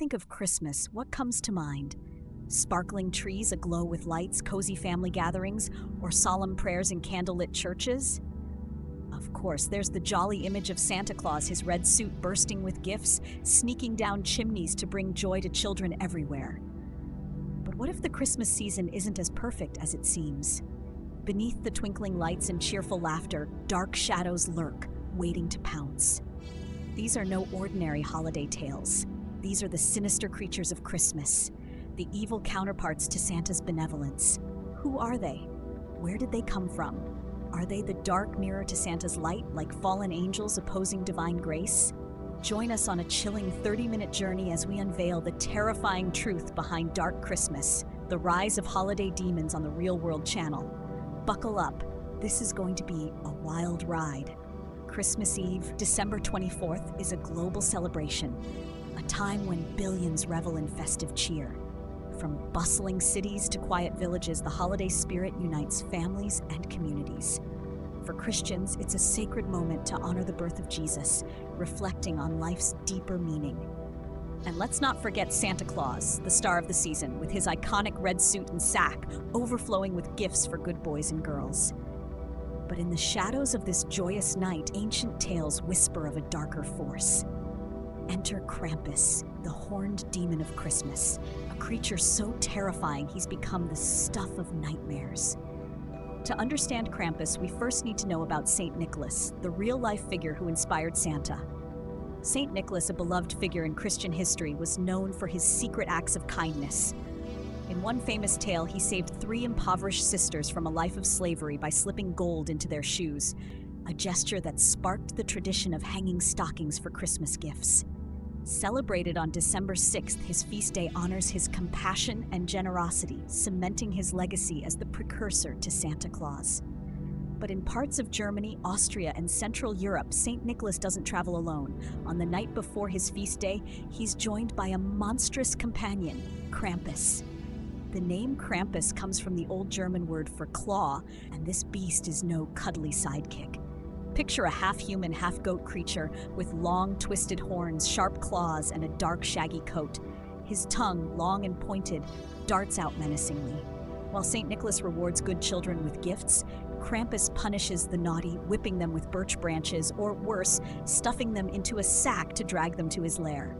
think of Christmas, what comes to mind? Sparkling trees aglow with lights, cozy family gatherings, or solemn prayers in candlelit churches? Of course, there's the jolly image of Santa Claus, his red suit bursting with gifts, sneaking down chimneys to bring joy to children everywhere. But what if the Christmas season isn't as perfect as it seems? Beneath the twinkling lights and cheerful laughter, dark shadows lurk, waiting to pounce. These are no ordinary holiday tales. These are the sinister creatures of Christmas, the evil counterparts to Santa's benevolence. Who are they? Where did they come from? Are they the dark mirror to Santa's light, like fallen angels opposing divine grace? Join us on a chilling 30-minute journey as we unveil the terrifying truth behind Dark Christmas, the rise of holiday demons on the Real World channel. Buckle up. This is going to be a wild ride. Christmas Eve, December 24th, is a global celebration, a time when billions revel in festive cheer. From bustling cities to quiet villages, the holiday spirit unites families and communities. For Christians, it's a sacred moment to honor the birth of Jesus, reflecting on life's deeper meaning. And let's not forget Santa Claus, the star of the season, with his iconic red suit and sack, overflowing with gifts for good boys and girls. But in the shadows of this joyous night, ancient tales whisper of a darker force. Enter Krampus, the horned demon of Christmas, a creature so terrifying he's become the stuff of nightmares. To understand Krampus, we first need to know about Saint Nicholas, the real-life figure who inspired Santa. Saint Nicholas, a beloved figure in Christian history, was known for his secret acts of kindness. In one famous tale, he saved 3 impoverished sisters from a life of slavery by slipping gold into their shoes, a gesture that sparked the tradition of hanging stockings for Christmas gifts. Celebrated on December 6th, his feast day honors his compassion and generosity, cementing his legacy as the precursor to Santa Claus. But in parts of Germany, Austria, and Central Europe, St. Nicholas doesn't travel alone. On the night before his feast day, he's joined by a monstrous companion, Krampus. The name Krampus comes from the Old German word for claw, and this beast is no cuddly sidekick. Picture a half-human, half-goat creature with long, twisted horns, sharp claws, and a dark, shaggy coat. His tongue, long and pointed, darts out menacingly. While St. Nicholas rewards good children with gifts, Krampus punishes the naughty, whipping them with birch branches, or worse, stuffing them into a sack to drag them to his lair.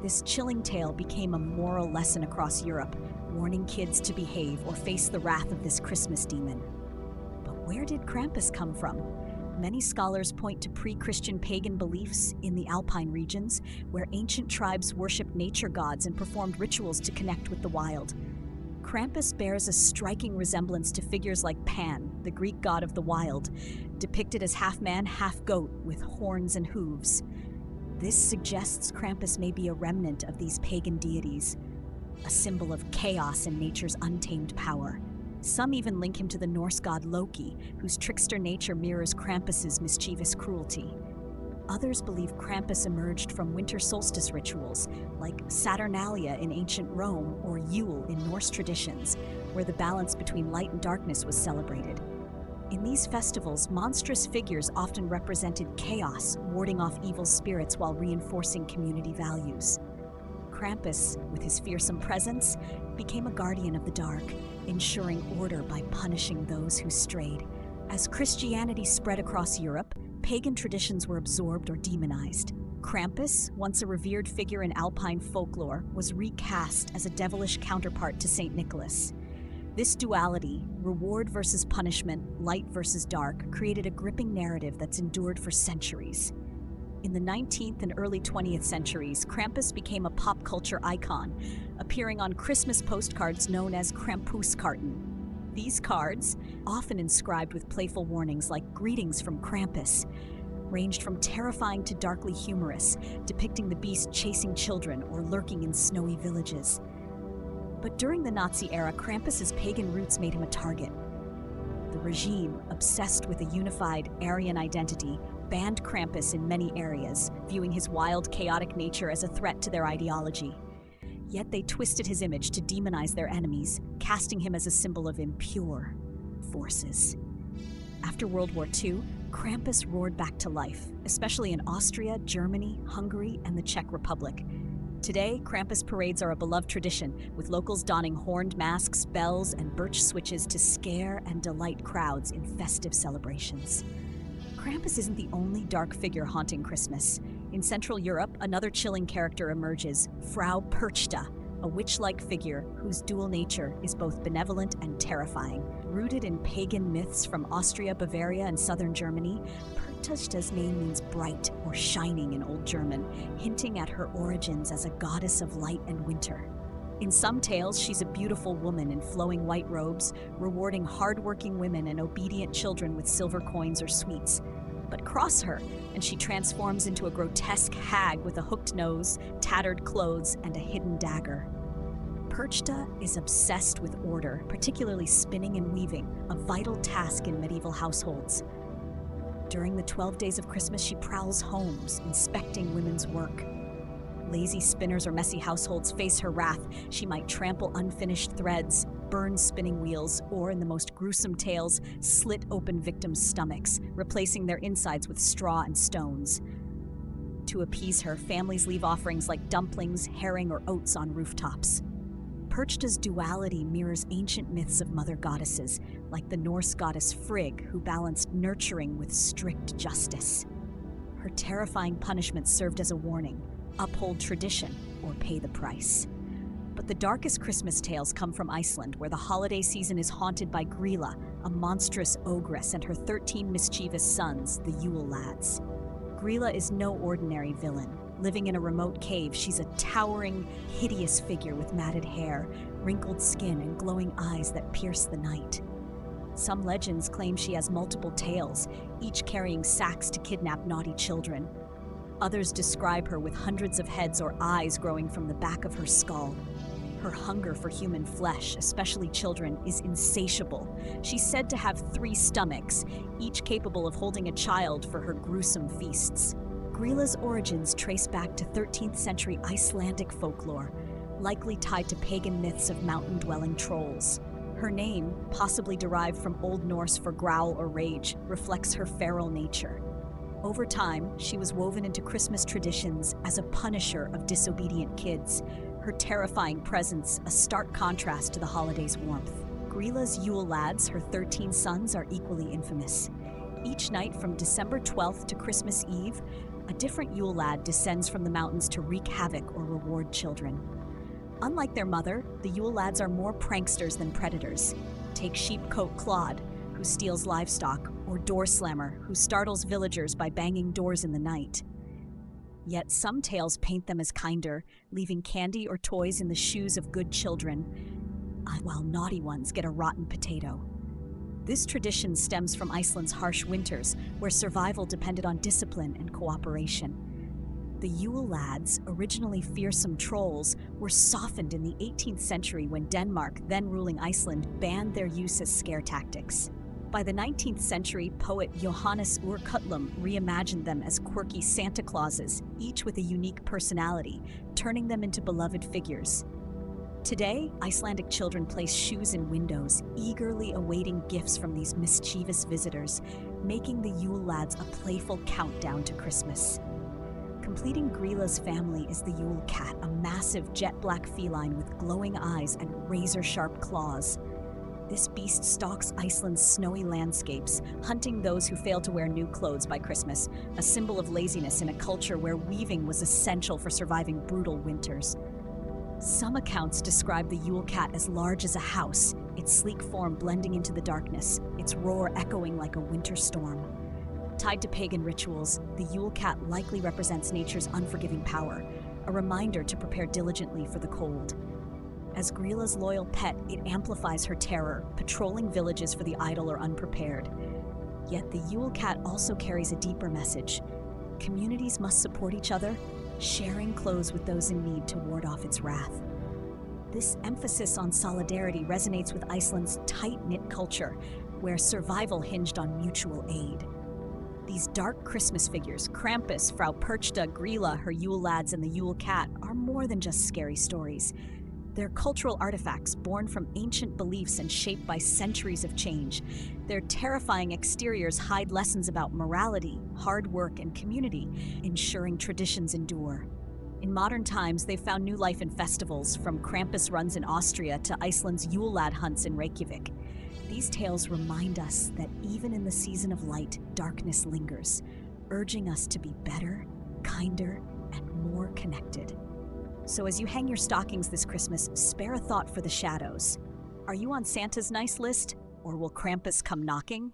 This chilling tale became a moral lesson across Europe, warning kids to behave or face the wrath of this Christmas demon. But where did Krampus come from? Many scholars point to pre-Christian pagan beliefs in the Alpine regions, where ancient tribes worshipped nature gods and performed rituals to connect with the wild. Krampus bears a striking resemblance to figures like Pan, the Greek god of the wild, depicted as half-man, half-goat with horns and hooves. This suggests Krampus may be a remnant of these pagan deities, a symbol of chaos and nature's untamed power. Some even link him to the Norse god Loki, whose trickster nature mirrors Krampus's mischievous cruelty. Others believe Krampus emerged from winter solstice rituals, like Saturnalia in ancient Rome or Yule in Norse traditions, where the balance between light and darkness was celebrated. In these festivals, monstrous figures often represented chaos, warding off evil spirits while reinforcing community values. Krampus, with his fearsome presence, became a guardian of the dark, ensuring order by punishing those who strayed. As Christianity spread across Europe, pagan traditions were absorbed or demonized. Krampus, once a revered figure in Alpine folklore, was recast as a devilish counterpart to St. Nicholas. This duality, reward versus punishment, light versus dark, created a gripping narrative that's endured for centuries. In the 19th and early 20th centuries, Krampus became a pop culture icon, appearing on Christmas postcards known as Krampuskarten. These cards, often inscribed with playful warnings like "Greetings from Krampus," ranged from terrifying to darkly humorous, depicting the beast chasing children or lurking in snowy villages. But during the Nazi era, Krampus's pagan roots made him a target. The regime, obsessed with a unified Aryan identity, banned Krampus in many areas, viewing his wild, chaotic nature as a threat to their ideology. Yet they twisted his image to demonize their enemies, casting him as a symbol of impure forces. After World War II, Krampus roared back to life, especially in Austria, Germany, Hungary, and the Czech Republic. Today, Krampus parades are a beloved tradition, with locals donning horned masks, bells, and birch switches to scare and delight crowds in festive celebrations. Krampus isn't the only dark figure haunting Christmas. In Central Europe, another chilling character emerges, Frau Perchta, a witch-like figure whose dual nature is both benevolent and terrifying. Rooted in pagan myths from Austria, Bavaria, and southern Germany, Perchta's name means bright or shining in Old German, hinting at her origins as a goddess of light and winter. In some tales, she's a beautiful woman in flowing white robes, rewarding hard-working women and obedient children with silver coins or sweets. But cross her, and she transforms into a grotesque hag with a hooked nose, tattered clothes, and a hidden dagger. Perchta is obsessed with order, particularly spinning and weaving, a vital task in medieval households. During the 12 days of Christmas, she prowls homes, inspecting women's work. Lazy spinners or messy households face her wrath. She might trample unfinished threads, burn spinning wheels, or, in the most gruesome tales, slit open victims' stomachs, replacing their insides with straw and stones. To appease her, families leave offerings like dumplings, herring, or oats on rooftops. Perchta's duality mirrors ancient myths of mother goddesses, like the Norse goddess Frigg, who balanced nurturing with strict justice. Her terrifying punishments served as a warning: uphold tradition or pay the price. But the darkest Christmas tales come from Iceland, where the holiday season is haunted by Grýla, a monstrous ogress, and her 13 mischievous sons, the Yule lads. Grýla is no ordinary villain. Living in a remote cave, she's a towering, hideous figure with matted hair, wrinkled skin, and glowing eyes that pierce the night. Some legends claim she has multiple tails, each carrying sacks to kidnap naughty children. Others describe her with hundreds of heads or eyes growing from the back of her skull. Her hunger for human flesh, especially children, is insatiable. She's said to have 3 stomachs, each capable of holding a child for her gruesome feasts. Grýla's origins trace back to 13th century Icelandic folklore, likely tied to pagan myths of mountain-dwelling trolls. Her name, possibly derived from Old Norse for growl or rage, reflects her feral nature. Over time, she was woven into Christmas traditions as a punisher of disobedient kids, her terrifying presence a stark contrast to the holiday's warmth. Grýla's Yule lads, her 13 sons, are equally infamous. Each night from December 12th to Christmas Eve, a different Yule lad descends from the mountains to wreak havoc or reward children. Unlike their mother, the Yule lads are more pranksters than predators. Take sheepcoat Claude, who steals livestock, or Door Slammer, who startles villagers by banging doors in the night. Yet some tales paint them as kinder, leaving candy or toys in the shoes of good children, while naughty ones get a rotten potato. This tradition stems from Iceland's harsh winters, where survival depended on discipline and cooperation. The Yule lads, originally fearsome trolls, were softened in the 18th century when Denmark, then ruling Iceland, banned their use as scare tactics. By the 19th century, poet Johannes Úr Kutlum reimagined them as quirky Santa Clauses, each with a unique personality, turning them into beloved figures. Today, Icelandic children place shoes in windows, eagerly awaiting gifts from these mischievous visitors, making the Yule lads a playful countdown to Christmas. Completing Grýla's family is the Yule cat, a massive jet-black feline with glowing eyes and razor-sharp claws. This beast stalks Iceland's snowy landscapes, hunting those who fail to wear new clothes by Christmas, a symbol of laziness in a culture where weaving was essential for surviving brutal winters. Some accounts describe the Yule cat as large as a house, its sleek form blending into the darkness, its roar echoing like a winter storm. Tied to pagan rituals, the Yule cat likely represents nature's unforgiving power, a reminder to prepare diligently for the cold. As Grýla's loyal pet, it amplifies her terror, patrolling villages for the idle or unprepared. Yet the Yule cat also carries a deeper message. Communities must support each other, sharing clothes with those in need to ward off its wrath. This emphasis on solidarity resonates with Iceland's tight-knit culture, where survival hinged on mutual aid. These dark Christmas figures, Krampus, Frau Perchta, Grýla, her Yule lads, and the Yule cat, are more than just scary stories. They're cultural artifacts born from ancient beliefs and shaped by centuries of change. Their terrifying exteriors hide lessons about morality, hard work, and community, ensuring traditions endure. In modern times, they've found new life in festivals, from Krampus runs in Austria to Iceland's Yule hunts in Reykjavik. These tales remind us that even in the season of light, darkness lingers, urging us to be better, kinder, and more connected. So as you hang your stockings this Christmas, spare a thought for the shadows. Are you on Santa's nice list, or will Krampus come knocking?